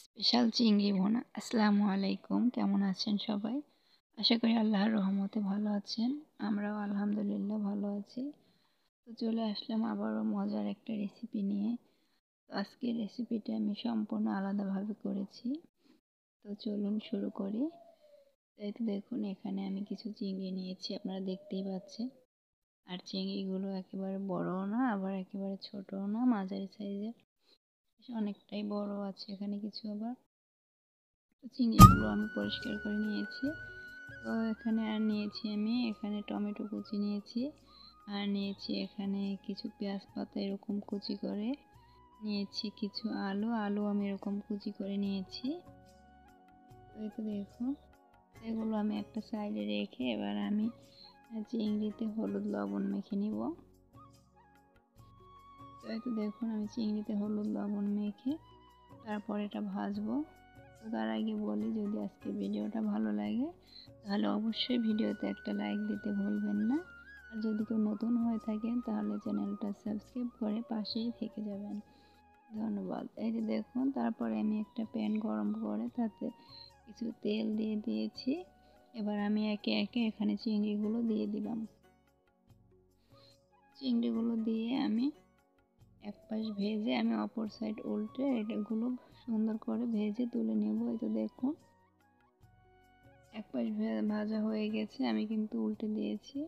Special চিংড়ি ভুনা। আসসালামু আলাইকুম, কেমন আছেন সবাই? আশা করি আল্লাহর রহমতে ভালো আছেন। আমরাও আলহামদুলিল্লাহ ভালো আছি। তো চলে আসলাম আবারও মজার একটা রেসিপি নিয়ে। তো আজকের রেসিপিটা আমি সম্পূর্ণ আলাদাভাবে করেছি। তো চলুন শুরু করি। এই তো দেখুন, এখানে আমি কিছু চিংড়ি নিয়েছি, আপনারা দেখতেই পাচ্ছেন। আর চিংড়িগুলো একেবারে বড়ও না, আবার একেবারে ছোটও না, মাঝারি সাইজের। অনেকটাই বড় আছে এখানে কিছু আবার। চিংড়িগুলো আমি পরিষ্কার করে নিয়েছি। তো এখানে আর নিয়েছি আমি এখানে টমেটো কুচি নিয়েছি, আর নিয়েছি এখানে কিছু পেঁয়াজ পাতা এরকম কুচি করে নিয়েছি, কিছু আলু আমি এরকম কুচি করে নিয়েছি। তো এই তো দেখুন, এগুলো আমি একটা সাইডে রেখে এবার আমি চিংড়িতে হলুদ লবণ মেখে নিব। তো এই তো দেখুন, আমি চিংড়িতে হলুদ লবণ মেখে তারপর এটা ভাজবো। তো তার আগে বলি, যদি আজকের ভিডিওটা ভালো লাগে তাহলে অবশ্যই ভিডিওতে একটা লাইক দিতে ভুলবেন না। আর যদি কেউ নতুন হয়ে থাকেন তাহলে চ্যানেলটা সাবস্ক্রাইব করে পাশেই থেকে যাবেন। ধন্যবাদ। এই যে দেখুন, তারপরে আমি একটা প্যান গরম করে তাতে কিছু তেল দিয়ে দিয়েছি। এবার আমি একে একে এখানে চিংড়িগুলো দিয়ে দিলাম। চিংড়িগুলো দিয়ে আমি এক পাশ ভেজে আমি অপর সাইড উল্টে এটাগুলো সুন্দর করে ভেজে তুলে নেব। এই তো দেখুন, এক পাশ ভাজা হয়ে গেছে, আমি কিন্তু উল্টে দিয়েছি।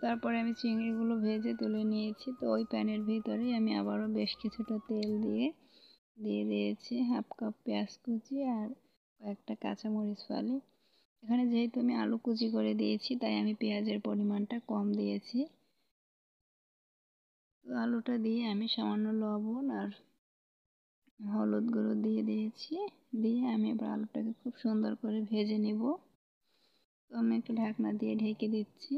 তারপরে আমি চিংড়িগুলো ভেজে তুলে নিয়েছি। তো ওই প্যানের ভিতরে আমি আবারও বেশ কিছুটা তেল দিয়ে দিয়েছি হাফ কাপ পেঁয়াজ কুচি আর কয়েকটা কাঁচামরিচ ফালি। এখানে যেহেতু আমি আলু কুচি করে দিয়েছি তাই আমি পেঁয়াজের পরিমাণটা কম দিয়েছি। তো আলুটা দিয়ে আমি সামান্য লবণ আর হলুদ গুঁড়ো দিয়ে দিয়েছি। দিয়ে আমি এবার আলুটাকে খুব সুন্দর করে ভেজে নিব। তো আমি একটু ঢাকনা দিয়ে ঢেকে দিচ্ছি।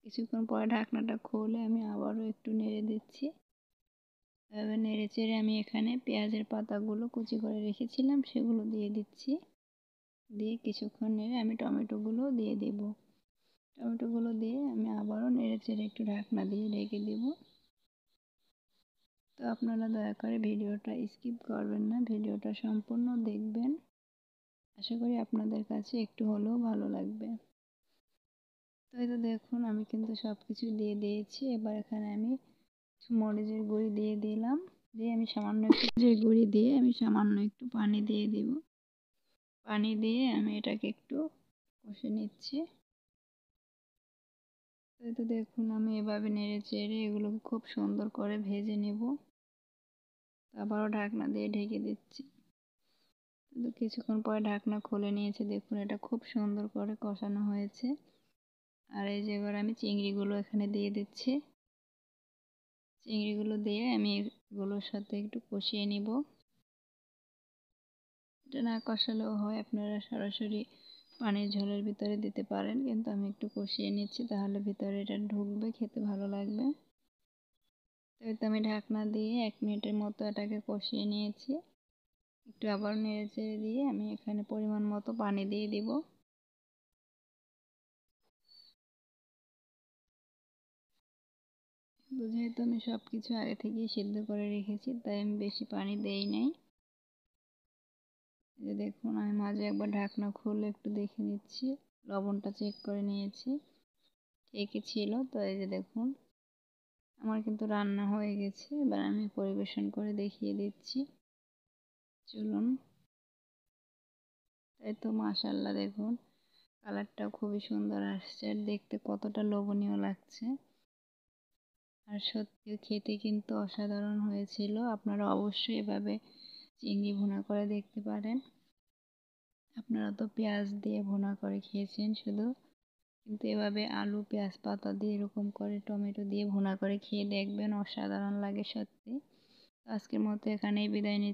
কিছুক্ষণ পরে ঢাকনাটা খুলে আমি আবারও একটু নেড়ে দিচ্ছি। এভাবে নেড়ে চেড়ে আমি এখানে পেঁয়াজের পাতাগুলো কুচি করে রেখেছিলাম সেগুলো দিয়ে দিচ্ছি। দিয়ে কিছুক্ষণ নেড়ে আমি টমেটোগুলো দিয়ে দেব। টমেটোগুলো দিয়ে আমি আবারও নেড়ে চেড়ে একটু ঢাকনা দিয়ে ঢেকে দেব। তো আপনারা দয়া করে ভিডিওটা স্কিপ করবেন না, ভিডিওটা সম্পূর্ণ দেখবেন। আশা করি আপনাদের কাছে একটু হলেও ভালো লাগবে। তো এই তো দেখুন, আমি কিন্তু সব কিছু দিয়ে দিয়েছি। এবার এখানে আমি মরিচের গুঁড়ি দিয়ে দিলাম। দিয়ে আমি সামান্য একটু গুঁড়ি দিয়ে আমি সামান্য একটু পানি দিয়ে দিব। পানি দিয়ে আমি এটাকে একটু কষে নিচ্ছি। এই তো দেখুন, আমি এভাবে নেড়ে চেড়ে এগুলোকে খুব সুন্দর করে ভেজে নেব। আবারও ঢাকনা দিয়ে ঢেকে দিচ্ছি। তো কিছুক্ষণ পরে ঢাকনা খুলে নিয়েছে, দেখুন এটা খুব সুন্দর করে কষানো হয়েছে। আর এই যে এবার আমি চিংড়িগুলো এখানে দিয়ে দিচ্ছি। চিংড়িগুলো দিয়ে আমি এগুলোর সাথে একটু কষিয়ে নিব। এটা না কষালেও হয়, আপনারা সরাসরি পানির ঝোলের ভিতরে দিতে পারেন, কিন্তু আমি একটু কষিয়ে নিচ্ছি, তাহলে ভিতরে এটা ঢুকবে, খেতে ভালো লাগবে। তো আমি ঢাকনা দিয়ে 1 মিনিটের মতো এটাকে কষিয়ে নিয়েছি। একটু আবার নেড়ে চেড়ে দিয়ে আমি এখানে পরিমাণ মতো পানি দিয়ে দিব। যেহেতু আমি সব কিছু আগে থেকেই সিদ্ধ করে রেখেছি তাই আমি বেশি পানি দেই নাই। যে দেখুন, আমি মাঝে একবার ঢাকনা খুলে একটু দেখে নিচ্ছি, লবণটা চেক করে নিয়েছি, ঠিকই ছিল। তো এই যে দেখুন, আমার কিন্তু রান্না হয়ে গেছে। এবার আমি পরিবেশন করে দেখিয়ে দিচ্ছি, চলুন। তাই তো মাশাআল্লাহ, দেখুন কালারটা খুবই সুন্দর আসছে আর দেখতে কতটা লোভনীয় লাগছে। আর সত্যি খেতে কিন্তু অসাধারণ হয়েছিল। আপনারা অবশ্যই এভাবে চিংড়ি ভুনা করে দেখতে পারেন। আপনারা তো পেঁয়াজ দিয়ে ভুনা করে খেয়েছেন শুধু, কিন্তু এভাবে আলু পেঁয়াজ পাতা দিয়ে এরকম করে টমেটো দিয়ে ভুনা করে খেয়ে দেখবেন, অসাধারণ লাগে সত্যি। আজকের মতো এখানেই বিদায় নিচ্ছি।